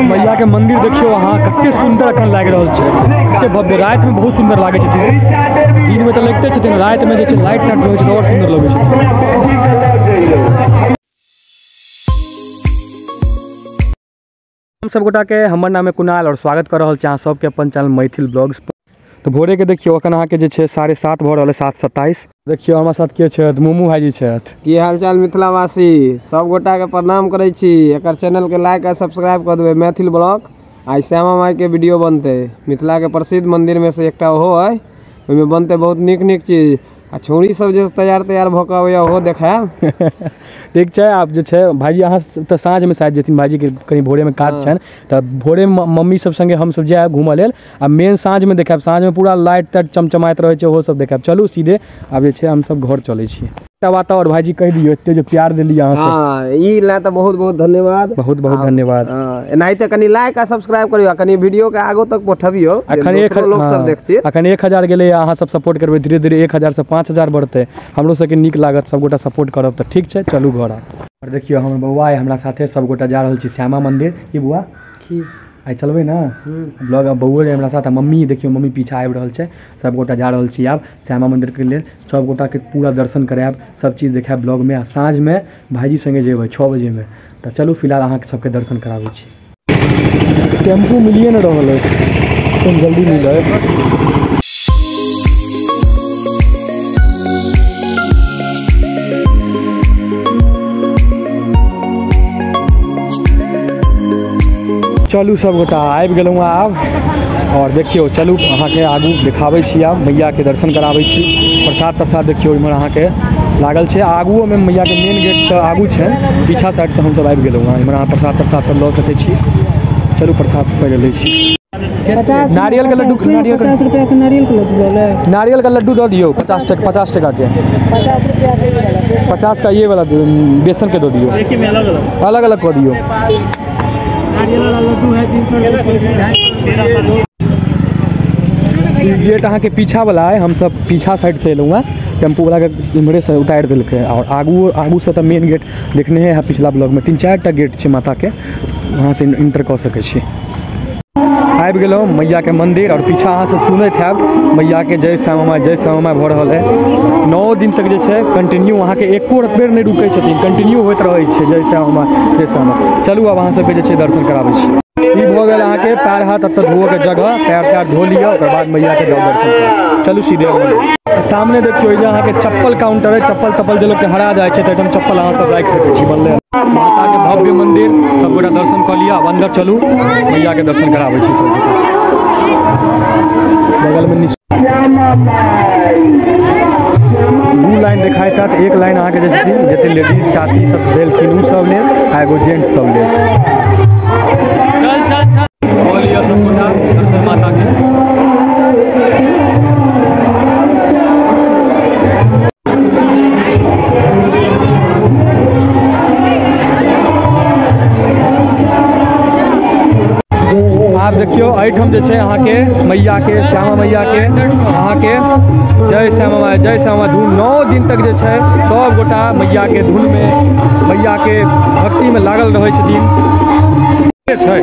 मैया के मंदिर देखियो वहाँ कते सुंदर अखन लाग रहल छै, कते भव्य। रात में बहुत सुंदर लागे छै, दिन में तो लगते छथिन, रात में जे छै लाइट टाइट रहै छै और सुंदर लगे छै। हम सब गोटा के हमर नाम है कुणाल और स्वागत कर रहल छी अहाँ सबके अपन चैनल मैथिल ब्लॉग्स। तो भोरे के देखियो अखन अहाँ के जे छै 7:30 भ रहल है, 7:27। देखियो हमरा साथ के छै मोमू भाईजी छै। की हाल चाल मिथिलावासी, सब गोटा के प्रणाम करे छी। एकर चैनल के लाइक और सब्सक्राइब कर देबे मैथिल ब्लॉग। आज श्यामा माई के वीडियो बनते, मिथिला के प्रसिद्ध मंदिर में से एकटा ओहो है, ओइमे बनते बहुत निक चीज। आ छोरी सब जे तैयार भ के आवे ओहो देखाय ठीक छै। आप जे छै भाईजी अहाँ तो साँझ में शायद जेथिन, भाईजी के कहीं भोरे में काज छन, त भोरे में मम्मी सब संगे हम सब जाय घूमऽ लेल, आ मेन साँझ में देखाब। साँझ में पूरा लाइट टाइट चमचमाइत रहे छै, ओहो सब देखाब। चलू सीधे आब जे छै हम सब घर चले छी। बात और भाईजी कह दियो, एते जो प्यार देली अहाँ सब, हां ई ला त बहुत बहुत धन्यवाद, बहुत बहुत धन्यवाद। एनाहिते कनी लाइक आ सब्सक्राइब करियो, कनी वीडियो के आगो तक पठबियो, अखन लोग सब देखते। अखन 1000 गेले, अहाँ सब सपोर्ट करबे, धीरे धीरे 1000 से 5000 बढ़ते, हमरो सबके नीक लागत, सब गोटा सपोर्ट करब त ठीक छै। चलू घर। और देखियो हमर बउआ है हमरा साथे, सब गोटा जा रहल छी श्यामा मंदिर। की बुआ की आई चलबे ना ब्लॉग? अब बउआ हमरा साथ, मम्मी देखियो मम्मी पीछा आबि रहल छै। सब गोटा जा रहल छी आब श्यामा मंदिर के लेल, सब गोटा के पूरा दर्शन करायब, सब चीज देखायब ब्लॉग में। आ साँझ में भाईजी संगे जेबै 6 बजे में। तो चलू फिलहाल अहाँ सबके दर्शन कराबै छी। टेम्पू मिलिए न रहल है, तुम जल्दी मिले। चलू सब गोटा आबि गेलहुँ आब। और देखियो चलू अहाँ के आगू दिखाबै छी, आब मैया के दर्शन कराबै छी। प्रसाद प्रसाद देखियो इमहर अहाँ के लागल छै, आगुओ में मैया के मेन गेट से आगू छै, पीछा साइड से हम सब आबि गेलहुँ हँ। इमहर अहाँ प्रसाद प्रसाद सब लऽ सकै छी। चलू प्रसाद पहिले लै छी। नारियल के लड्डू, 50 रुपया के नारियल के लड्डू ले, नारियल का लड्डू दो दियो 50 टका के, 50 रुपया के 50 का ये वाला बेसन के दो दियो, अलग अलग कर दियो। नारियल वाला लड्डू है 300 गेट अहाँ के पीछा वाला है, हम सब पीछा साइड से एलहुँ हैं, टेम्पू वाला के इम्हरे से उतार दिलकै। और आगू से तो मेन गेट देखने है पिछला ब्लॉग में, 3-4 टा गेट छै माता के, वहाँ से इंटर कर सकै छी। आबि गेलहुँ मैया के मंदिर, और पीछा अहाँ सब सुनैत हैब मैया के जय श्यामा माई जय श्यामा माई भ रहल है। 9 दिन तक जे छै कंटिन्यू, अहाँ के एको बेर नहीं रुकै छथिन, कंटिन्यू होइत रहै छै जय श्यामा माई जय श्यामा माई। चलू अब अहाँ सबके जे छै दर्शन कराबै छी। ई भ गेल अहाँ के पैर हाथ एतऽ धोअ के जगह, पैर धो लिअ, ओकर बाद मैया के जाओ दर्शन करू। चलू सीधे सामने देखियो जे अहाँ के चप्पल काउंटर है, चप्पल तप्पल जे लोग के हरा जाए छै त एकदम चप्पल अहाँ सब राखि सकै छी। बनले माता के भव्य मंदिर, सब गोटा दर्शन कर लिया। अब अंदर चलू मैया के दर्शन कराबै छी सब बगल में। 2 लाइन देखाइत हैत, एक लाइन अहाँ के जे छथिन जते लेडीज चाची सब भेलखिन उ सब लेल, आ एगो जेंट्स सब लेल। चल चल चल बोलिए सब गोटा दर्शन माता के। आप देखियो एहिठाम जे छै अहाँ के मैया के, श्यामा मैया के अहाँ के जय श्यामा माई जय श्यामा धुन 9 दिन तक जे छै सब गोटा मैया के धुन में, मैया के भक्ति में लागल रहै छथिन। छै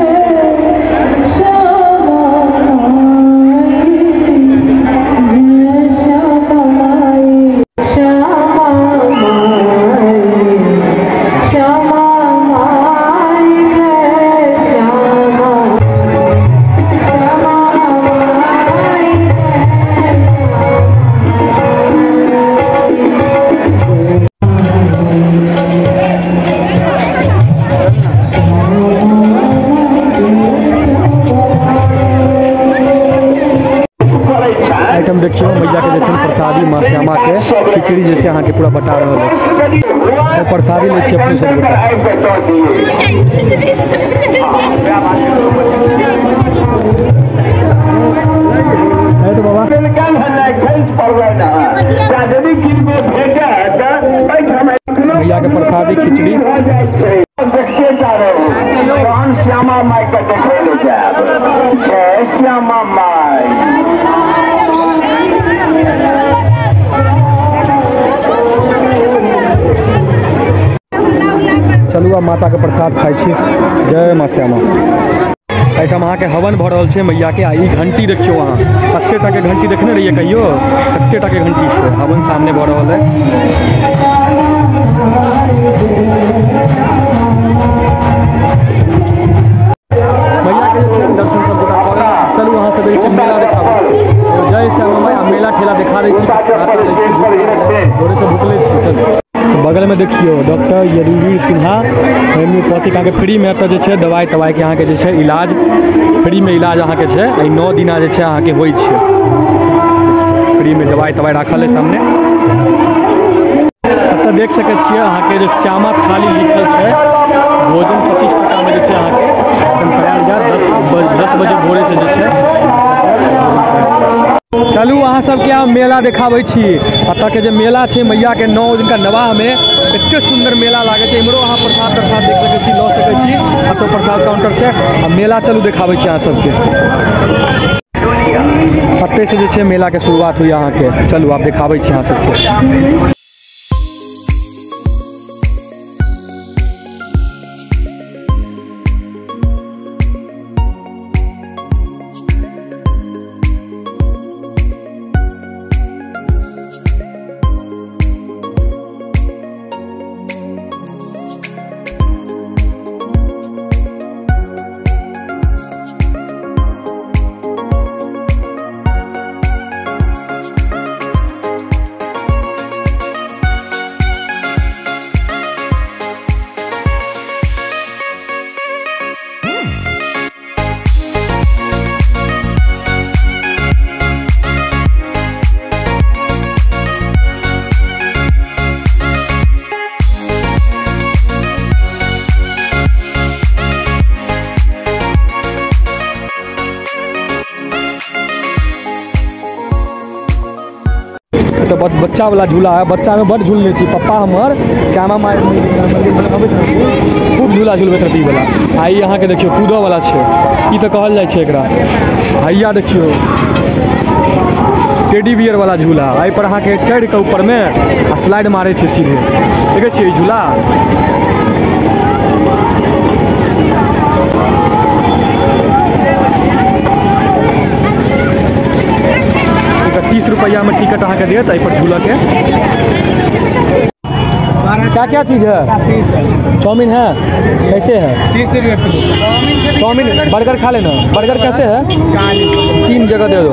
देखियो मैया के जे प्रसादी माँ श्यामा के खिचड़ी जे अहाँ के पूरा बटा रहा है, प्रसादी ले अपने सब तो बाबा मैया के प्रसादी खिचड़ी श्यामा माई का जय श्यामा माई। चलू सब माता के प्रसाद खाई छी। जय माँ श्यामा। एहिठाम अहाँके हवन भऽ रहल छै मैया के। आ ई घंटी देखियो अहाँ, कते टा के घंटी देखने रहिए कहियो, कते टा के घंटी छै। हवन सामने भऽ रहल है। मैया के दर्शन सब गोटा कऽ लेलहुँ। चलू अहाँ सब मेला देखाबो। जय श्यामा माई। मेला ठेला देखा दै छी, जोरे से भुकले छी। चलू बगल में देखियो डॉक्टर यदुवीर सिन्हा होम्योपैथिक अहाँके फ्री में एतऽ जे छै दवाई तवाई के अहाँके जे छै इलाज फ्री में इलाज अहाँके छै। 9 दिना जे छै अहाँके होइ छै फ्री में दवाई तवाई राखल है सामने। एतऽ देख सकै छियै अहाँके जे श्यामा थाली लिखल छै। भोजन 25 टका में जे छै अहाँके करायल जायत। 10 बजे भोरे से जे छै। चलू अहाँ सबके आब मेला देखाबै छी। एतऽ के जे मेला छै मैया के 9 दिन का नवाह में एते सुंदर मेला लागे छै। इमरो अहाँ प्रसाद देख सकै छी, लऽ सकै छी। एतऽ प्रसाद काउंटर छै। आ मेला चलू देखाबै छी अहाँ सबके। एतऽ से जे छै मेला के शुरुआत हुई अहाँ के। चलू आब देखाबै छी अहाँ सबके। तो बच्चा वाला झूला है। बच्चा में बड़ झूलने छी। पप्पा हमार श्यामा माई मंदिर में अबैत रहथिन, खूब झूला झूलबैत रहती वाला। आई यहाँ के देखियो कूदो वाला छै। ई तो कहल जाय छै एकरा। हैया देखियो टेडी बियर वाला झूला। आई पर अहाँ के चढ़ के ऊपर में आ स्लाइड मारे छै सीधे। देखे छियै झूला। 30 रुपया में टिकट अहाँ के देत। एहि पर झूला के क्या क्या चीज़ है? चाउमीन है, कैसे है? 30 रुपये किलो। चाउमीन बर्गर खा लेना। बर्गर कैसे है? 40। 3 जगह दे दो।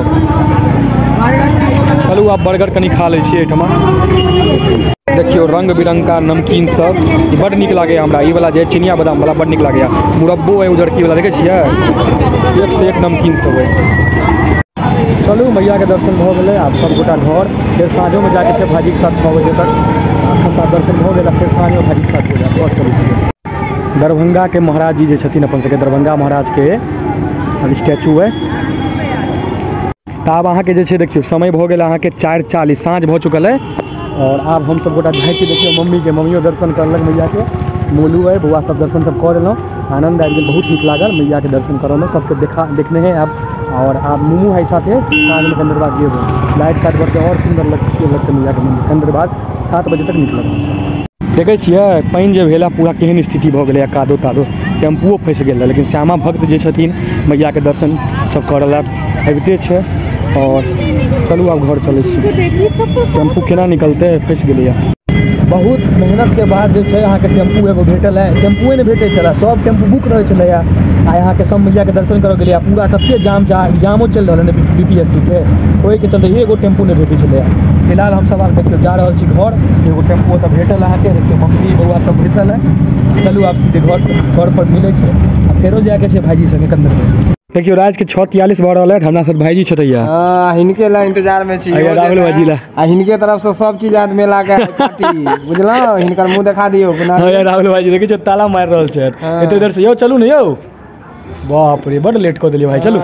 चलू आप बर्गर कनी खा लै छियै एहिठमा। देखियो रंग बिरंग का नमकीन सब बड़ नीक लागे हमरा। ई वाला जे चिनिया बादाम वाला बड़ नीक लागे। मुरब्बो है उजरकी वाला, देखे छियै? एक से एक नमकीन सब है। चलू मैया के दर्शन भऽ गेलै। आब सब गोटा घर। फिर साँझों में जाके छै भाजी के साथ 6 बजे तक। एखन तक दर्शन भऽ गेल। फिर साँझों भाजी के साथ हो जाए। बहुत चलू दरभंगा के महाराज जी जे छथिन अपन सबके दरभंगा महाराज के स्टैचू है। आब अहाँ के जे छै देखियो समय भऽ गेल अहाँ के 4:40 साँझ भऽ चुकल है। और आब हम सब गोटा जाइ छी। देखियो मम्मियो दर्शन करलक मैया के। मोलू है बउआ सब दर्शन सब कर लेलहुँ। आनंद आबि गेल, बहुत नीक लागल मैया के दर्शन करौलहुँ। सबके देखने हैं आप। और आप मुमू है साथे साँझ में कंदर बाद जेबो लाइट काट करके और सुंदर लगते मैया के मंदिर। कंदर बाद 7 बजे तक निकलत। देखे छियै पानि जे भेला पूरा केहन स्थिति भऽ गेलै। कादो तादो टेम्पुओ फँसि गेल। लेकिन श्यामा भक्त जे छथिन मैया के दर्शन सब करलक अबिते छै। और चलू आब घर चलै छी। टेम्पू केना निकलतै, फँसि गेलैए। बहुत मेहनत के बाद जे छै अहाँके टेम्पू एगो भेटल है। टेम्पुए नहि भेटै छलै, सब टेम्पू बुक रहै छलैए। आ अहाँके सब मैया के दर्शन करऽ गेलियै। पूरा तते जाम एग्जामो चलि रहल है BPSC के, ओहिके चलते एगो टेम्पू नहि भेटै छलैए। फिलहाल हम सब आब देखियो जा रहल छी घर। एगो टेम्पू ओतऽ भेटल अहाँके। देखियो मम्मी बउआ सब बैसल है। चलू आब सीधे घर पर मिलै छै। आ फेरो जाके छै भाईजी संगे कंदर में। देखियो रात के 6:43 भऽ रहल है। हमरा सब भाईजी छथैया। हिनके ला इंतजार में छी। राहुल भाईजी ला। आ हिनके तरफ से सब चीज आदमी ला के पार्टी बुझलौ। हिनकर मुंह देखा दियो। हां राहुल भाईजी देखै छ ताला मार रहल छै। एते इधर से यौ चलू ने यौ। बाप रे बड़ लेट कऽ देलियै भाई। चलू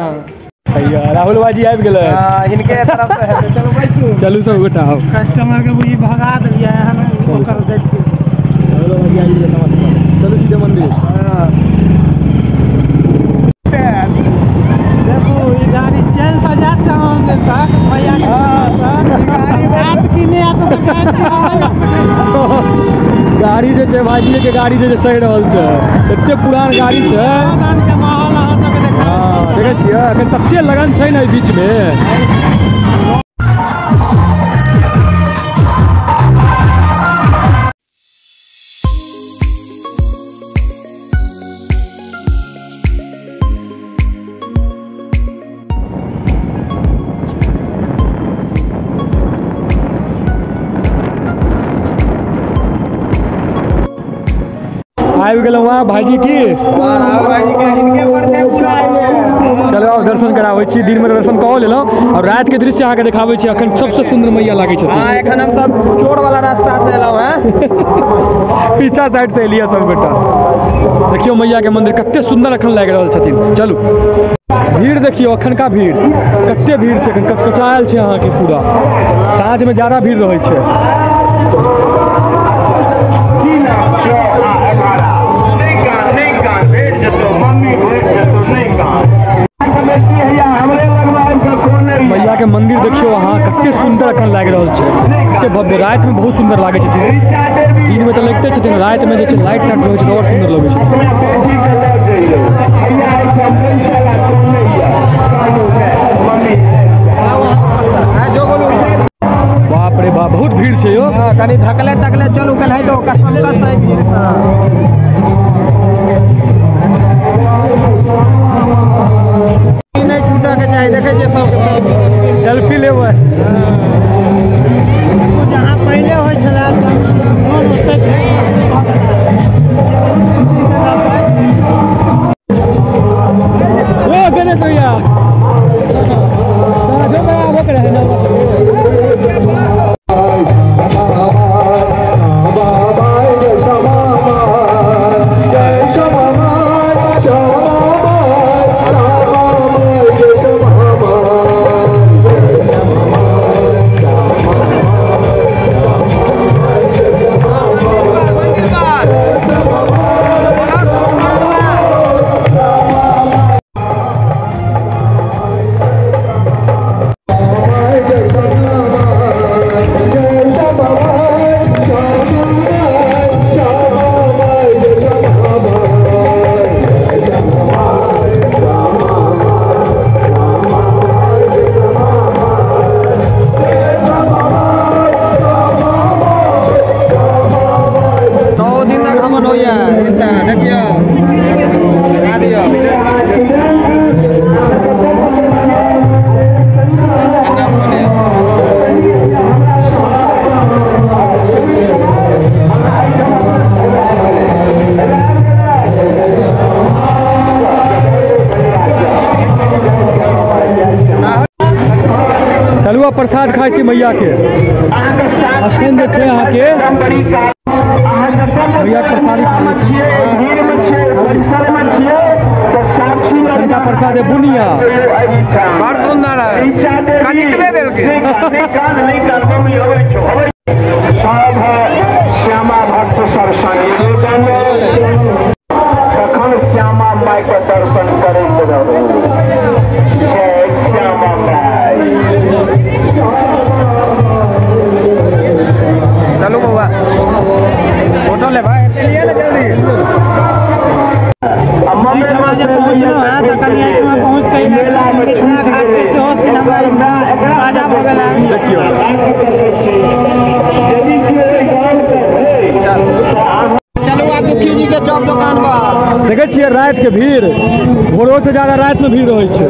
भैया राहुल भाईजी आबि गेलै। हिनके तरफ से है। चलो बैठू। चलू सब गोटा आओ। कस्टमर के बुझी भगा देलियै हन। ओकर देखियो राहुल भाईजी आबि गेलै। चलू सीधे मंदिर। देखो ई गाड़ी चल त जा छ मंदिर तक भैया के गाड़ी बात की नहीं आत तो गाड़ी गाड़ी जे छै भाईजी के गाड़ी जे सही रहल छै, एते पुरान गाड़ी छै। के माहौल अहाँ सबके देखा हाँ देखे छियै अखन तते लगन छै ने बीच में। आबि गेलहुँ वहाँ भाईजी की भाईजी के हिनके पर छै पूरा हाईवे। चलो अब दर्शन कराबै छी, दिन में दर्शन कऽ लेलहुँ और रात के दृश्य अहाँके देखाबै छी। अखन सबसे सुंदर मैया लागै छथिन। हाँ एखन हम सब चोर वाला रास्ता से एलहुँ हैं। पीछा साइड से एलियै सब बेटा। देखियो मैया के मंदिर कते सुंदर अखन लागि रहल छथिन। चलू भीड़ देखियो, अखन का भीड़ कते भीड़ छै, अखन कचकचायल छै अहाँके पूरा। साँझ में ज्यादा भीड़ रहै छै। मैया के मंदिर देखियो अहाँ कते सुंदर अखन लागि रहल छै, कते भव्य। रात में बहुत सुंदर लागे छथिन, दिन में तो लगते छथिन, रात में जे छै लाइट टाइट रहै छै और सुंदर लगे छै। बाप रे बाप बहुत भीड़ छै यो। कनी धकले तकले चलू कल है तो कसम कस है भीड़ नहीं छूटा के चाहे। देखे जे सब सेल्फी लेबै। जहाँ पहले होइ छला ओ गणेश भैया जो मैं आबो करे है ना। प्रसाद खाई छी मैया के। अखन जे छै अहाँ के मैया के प्रसादी प्रसाद है बुनिया बड़ सुंदर है। कनिकले देल के सब श्यामा भक्त सब तखन श्यामा माई के दर्शन करैत रहू। जय श्यामा माई। चलो बउआ फोटो ले भाई लिए ना जल्दी। पहुँच गई चलो आप दुखी जी के चौक दुकान पर देखे छियै रात के भीड़, भोरो से ज्यादा रात में भीड़ रहे छै।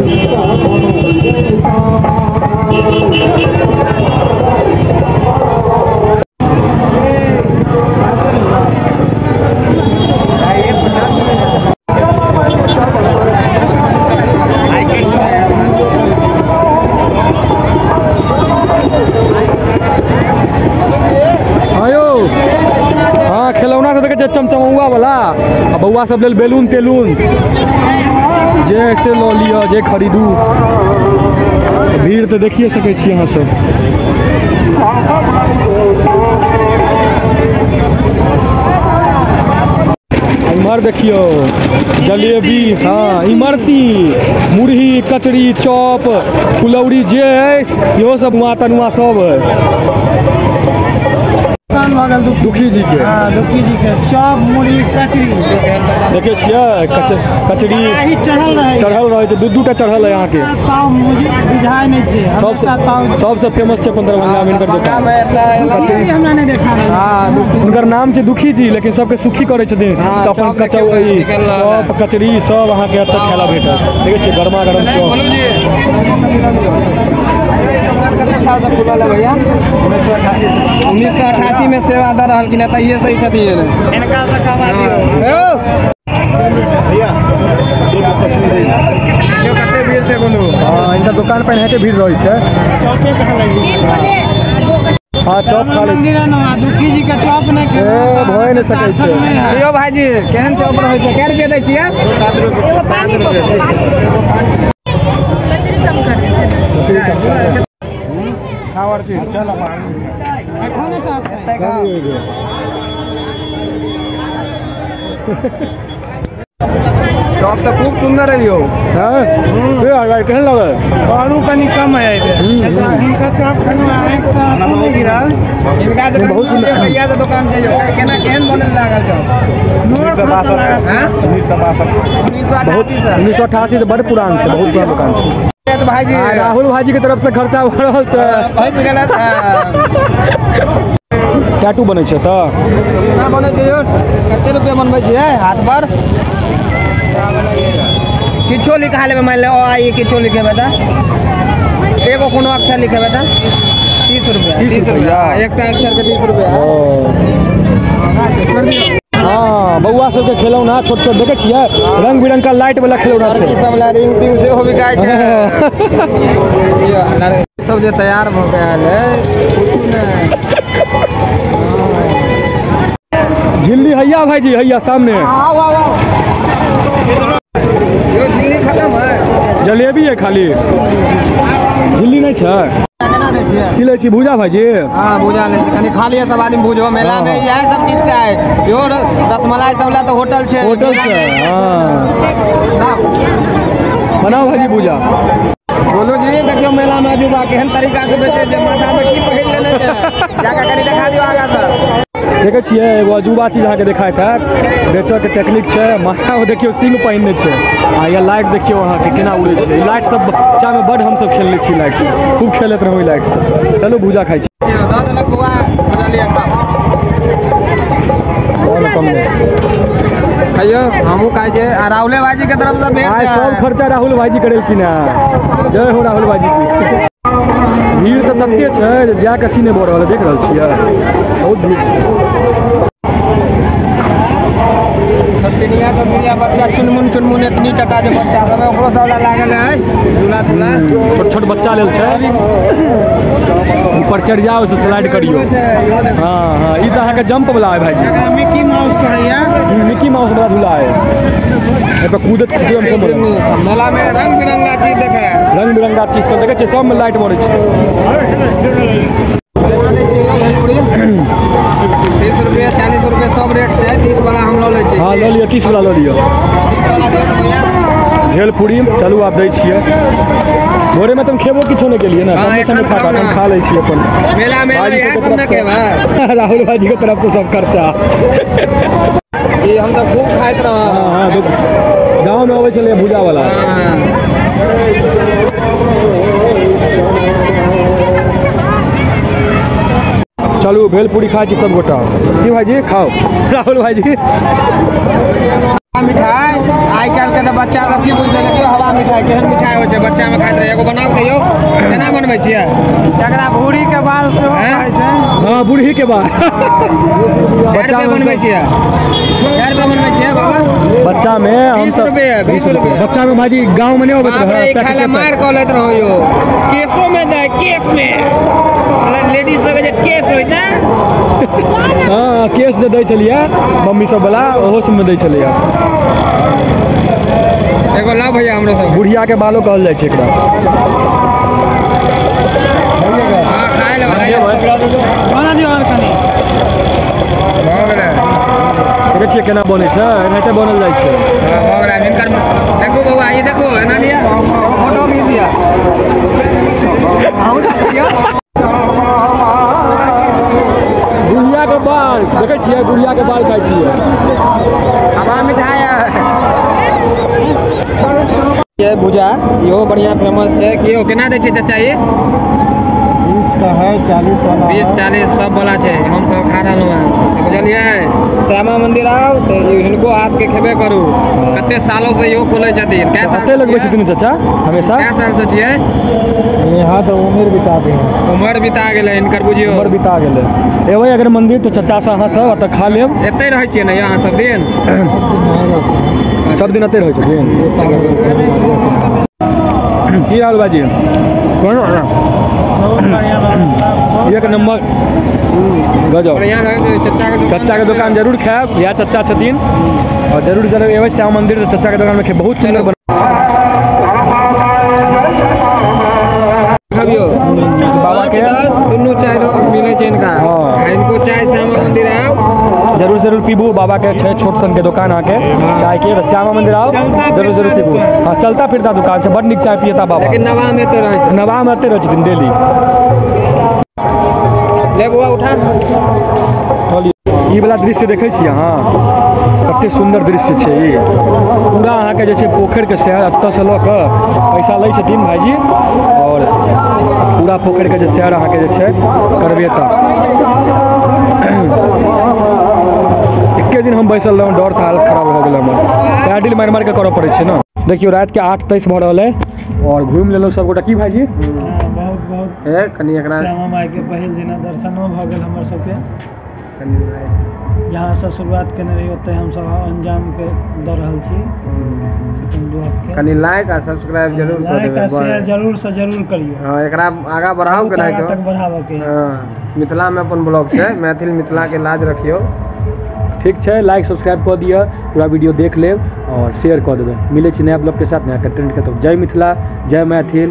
खिलौना से देखे चमचमौआ वाला आ बउआ सब लेल बैलून तेलून जे ऐसे लो लियो जे खरीदू। भीड़ तो देखिए सके छी अहाँ सब। इमहर देखियो जलेबी, हाँ इमरती, मुरही, कचरी, चॉप, फुलौरी जे है इहो सब हुआ तनुआ सब है। दुकान भगल दुखी जी के हाँ दुखी जी के चॉप मुड़ी कचरी देखे छियै कचरी ही चढ़ल रहे छै दू टा चढ़ल है यहाँ के ताव मुझे बुझाई नहीं छे हमेशा ताव सबसे फेमस छै अपन दरभंगा में इनकर दुकान कचरी हमरा नहीं देखा हाँ उनकर नाम छै दुखी जी लेकिन सबके सुखी करे छथिन तो अपन कचौड़ी चॉप कचरी सब अहाँ के एतऽ खायला भेटत देखे छियै गरमा गरम चॉप 1988 में सेवा दे रहल कि नहीं ये सही छथिन इनका से कमा दियो कते भीड़ छै कोनो हाँ इनका दुकान पर एनाहिते भीड़ रहै छै चौके कहा लगी हाँ चॉप खा लै मंदिर ना दुखी जी का चॉप नहीं के भय नहीं सकै छै यो भाईजी केहन चॉप रहै छै कै रुपए दै छियै 7 रुपए खावर छी चल खाने का एते खा चॉप तो खूब सुंदर है यो हां केहन लगल आलू कनी कम है इनका चॉप खाना एक साथ नहीं गिरा इनका तो बहुत सुंदर भैया के दुकान छै यो केना केहन बनल लागल चॉप 1988 से बड़ पुरान छै बहुत पुरान दुकान छै तो भाईजी राहुल भाजी के तरफ से खर्चा हो रहल छै बहुत गलत है टैटू बनै छै त ना बनै छै यो कते रुपए बनबै छियै हाथ पर किछो लिखा लेबे मान ले ओ आई किछो लिखेबे त एगो कोनो अक्षर लिखेबे त 30 रुपया 30 रुपया एकटा अक्षर के 30 रुपया हाँ बउआ सबके खिलौना छोट छोट देखे छियै रंग बिरंग का लाइट वाला खिलौना छै ई सब ला रिंग टिंग से हो बिकाय छै सब जे तैयार भ गेल है झिल्ली हैया भाईजी हैया सामने आओ आओ यो झिल्ली खत्म है जलेबी है खाली झिल्ली नहीं छै की लै छी भूजा भाईजी हाँ भूजा ले कनी खा लिया सब आदमी भूजो मेला में यह सब चीज का है यो रसमलाई सब ला तो होटल छै हाँ बनाओ भाईजी भूजा बोलो जी देखियो मेला में अजूबा केहन तरीका से बेचे जे माथा में की पहिर लेने छै जाका कनी दिखा दियो आगा से देखे छियै एगो अजूबा चीज अहाँके देखाइत है बेचऽ के टेक्निक छै माथा में देखियो सिंग पहिनने छै आ या लाइट देखियो अहाँके केना उड़े छै लाइट सब बच्चा में बड़ हम सब खेलने छी लाइट से खूब खेलत रहू लाइट से चलो भूजा खाइ छी खाइयो हमहू खाइ छै आ राहुल भाईजी के तरफ से भेट आइ सब खर्चा राहुल भाईजी करेलखिन है जय हो राहुल भाईजी की भीड़ तो तते छै जे जा के अथी नहीं भऽ रहल है देख रहल छियै बहुत भीड़ छै दुनिया बच्चा चुनमुन इतनी टका जे बच्चा सब ओकरो सब लागल है झूला झूला छोट छोट बच्चा लेल छै ऊपर चढ़ जाओ से स्लाइड करियो हाँ हाँ ई तो अहाँके जंप वाला है भाईजी मिकी माउस कहैया मिकी माउस वाला झूला है ए पे कूदत मेला में रंग बिरंगा चीज देखे रंग बिरंगा चीज सब देखे छै सब में लाइट मारै छै 30 रुपया 40 रुपया सब रेट छै 30 वाला हम लो ले छै हाँ लो लियो 30 वाला लो लियो झेल पूरी चलू आप दै छियै भोरे में तुम खेबो किछो नहीं केलिए ना कम खा खा लै छियै अपन मेला में सब न खेबा राहुल भाईजी के तरफ से सब खर्चा ये हम तो खूब खाइत रह हां गांव में आवे चले भूजा वाला चलू भेलपूरी खाई छी सब गोटा की भाईजी खाओ राहुल भाईजी मिठाई आई काल के बच्चा सब की बुझे देखियो हवा मिठाई केहन मिठाई होय छै बच्चा में खाइत रहे एगो बनाओ कहियो केना बनबै छियै जकरा भूरी के बाल से खाइ छै हां बूढ़ी के बाल बच्चा में बनबै छियै यार पे बनबै छियै बाबा बच्चा में हम सब 20 रुपया बच्चा में भाईजी गांव में नहीं होबत रहे खाला मार क लेत रहो यो केसो में दे केस में लेडीज सब जे केस होय ना हां केस जे दै छलिए मम्मी सब वाला ओहो सब में दै छलिए एगो ला भैया हमरो सब बुढ़िया के बालो कहल जाय छै एकरा हां खाए ले वाला बना दियो और कनी हो गेलै देखे छियै केना बनै छै एनाहिते बनल जाइ छै हो गेलै हिनकर देखो बाबा ये देखो एना लिया फोटो खींच दिया हम देखियो बुढ़िया के बुढ़िया के बाल काटती है। हवा मिठाई ये भुजा यो बढ़िया फेमस है कि यो केना दे छै चाचा ये 20 का है 40 वाला 20-40 सब वाला छै हम सब खा रहलहुँ हैं बुझलिए। श्यामा मंदिर आओ तो हिनको हाथ के खेबे करू कते सालों से यो खोले छथिन कै साल कते लगबै छथिन चाचा हमेशा कै साल से छियै यहाँ तो उम्र बिता दे उम्र बिता गेलै हिनकर बुझियो उम्र बिता गेलै। एबै अगर मंदिर तो चाचा से अहाँ सब एतऽ खा लेब। एते रहै छियै ने यहाँ सब दिन सब दिन एते रहै छथिन। की हाल बाजी एक नंबर गजब। बढ़िया रहे चच्चा के दुकान जरूर खाएब या चच्चा छथिन और जरूर जरूर एबै श्यामा मंदिर चच्चा के दुकान में खाएब बहुत सुंदर बाबा के दुनू चाय दो मिले छै इनका हाँ। इनको चाय श्यामा मंदिर आओ जरूर जरूर पीबू। बाबा के छै छोट सन के दुकान आके चाय के श्यामा मंदिर आओ जरूर जरूर पीबू। हाँ चलता फिरता दुकान छै बड़ नीक चाय पियता बाबा। लेकिन नवा में तो रहे छै नवा में एते रहै छथिन डेली। ले बुआ उठा ई वाला दृश्य देखै छी अहाँ कते सुंदर दृश्य छै ई। पूरा अहाँके जे छै पोखरि के शहर एतऽ से लऽ कऽ पैसा लै छथिन भाईजी और पूरा पोखरि के जे शहर अहाँके जे छै करबेता। एके दिन हम बैसल रहूँ डर से हालत खराब भऽ गेल हमर पैडिल मारि मारि के करऽ पड़ै छै ने। देखियो रात के 8:23 भऽ रहल है और घूमि लेलहुँ सबगोटा की भाईजी बहुत बहुत ए कनी एकरा श्यामा माई के पहिल दिना दर्शनो भऽ गेल हमर सबके। जहाँ से शुरुआत केने रही ओतय हम सब अंजाम के दऽ रहल छी। कनी लाइक आ सब्सक्राइब जरूर कर लाइक आ देबै शेयर जरूर से जरूर करियो। हां एकरा आगा बढ़ाओ के आगा तक बढ़ाबऽ के हां मिथिला में अपन ब्लॉग छै मैथिल मिथिला के लाज रखियो। ठीक छै लाइक सब्सक्राइब कऽ दिअ पूरा वीडियो देख लेब और शेयर कऽ देबै। मिलै छी नया ब्लॉग के साथ नया कंटेंट के। तो जय मिथिला जय मैथिल